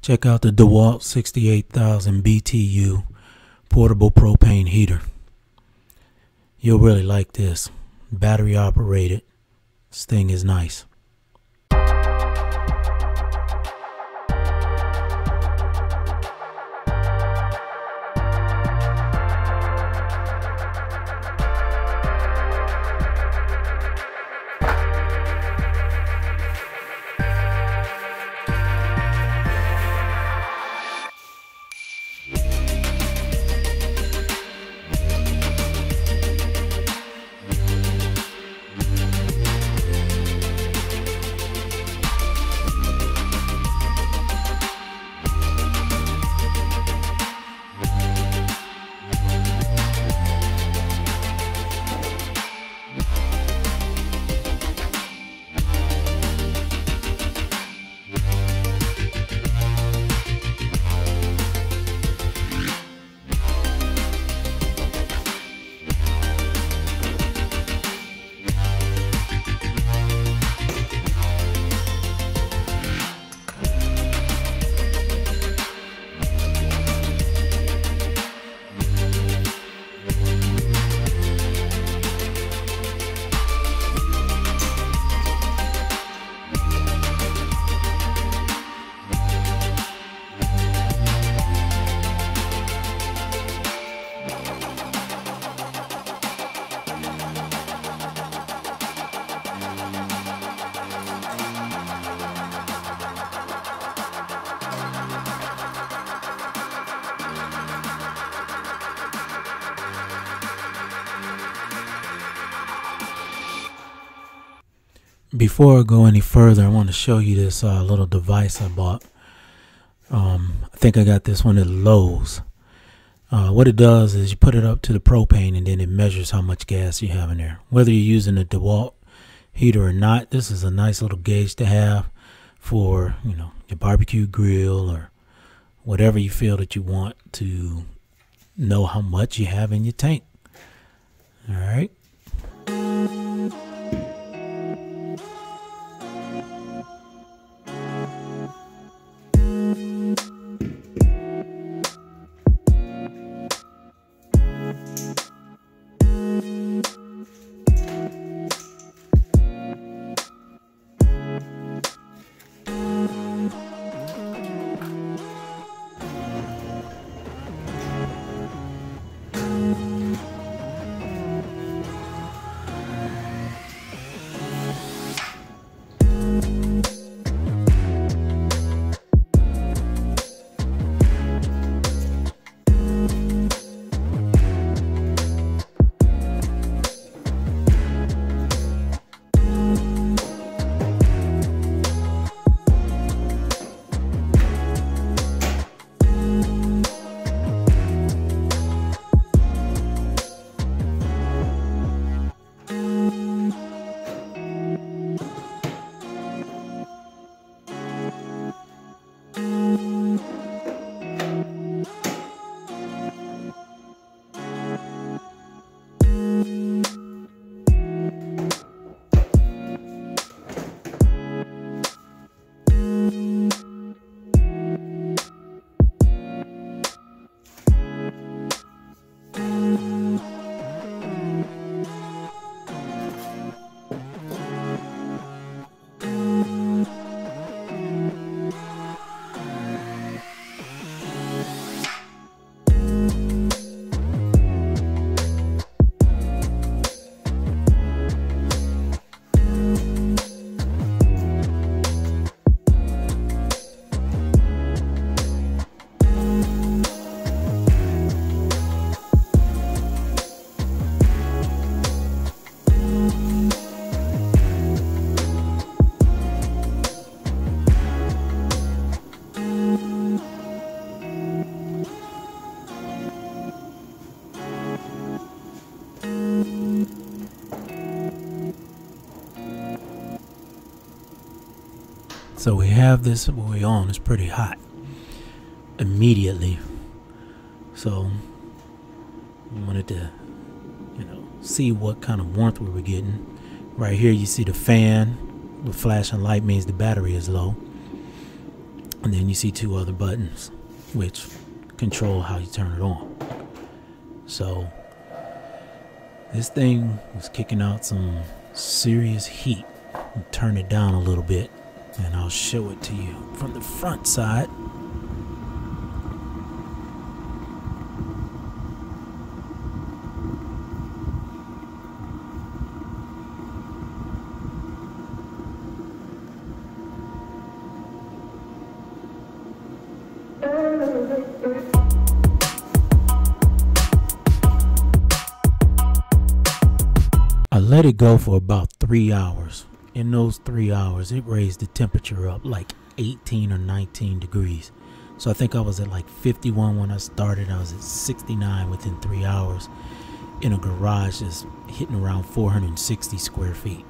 Check out the Dewalt 68,000 BTU portable propane heater. You'll really like this. Battery operated. This thing is nice. Before I go any further, I want to show you this little device I bought. I think I got this one at Lowe's. What it does is you put it up to the propane and then it measures how much gas you have in there. Whether you're using a Dewalt heater or not, this is a nice little gauge to have for, you know, your barbecue grill or whatever you feel that you want to know how much you have in your tank. All right. So we have this, what we're on is pretty hot immediately. So we wanted to, you know, see what kind of warmth we were getting. Right here you see the fan. The flashing light means the battery is low. And then you see two other buttons which control how you turn it on. So this thing was kicking out some serious heat. I'll turn it down a little bit and I'll show it to you from the front side. I let it go for about 3 hours. In those 3 hours, it raised the temperature up like 18 or 19 degrees. So I think I was at like 51 when I started. I was at 69 within 3 hours in a garage that's hitting around 460 square feet.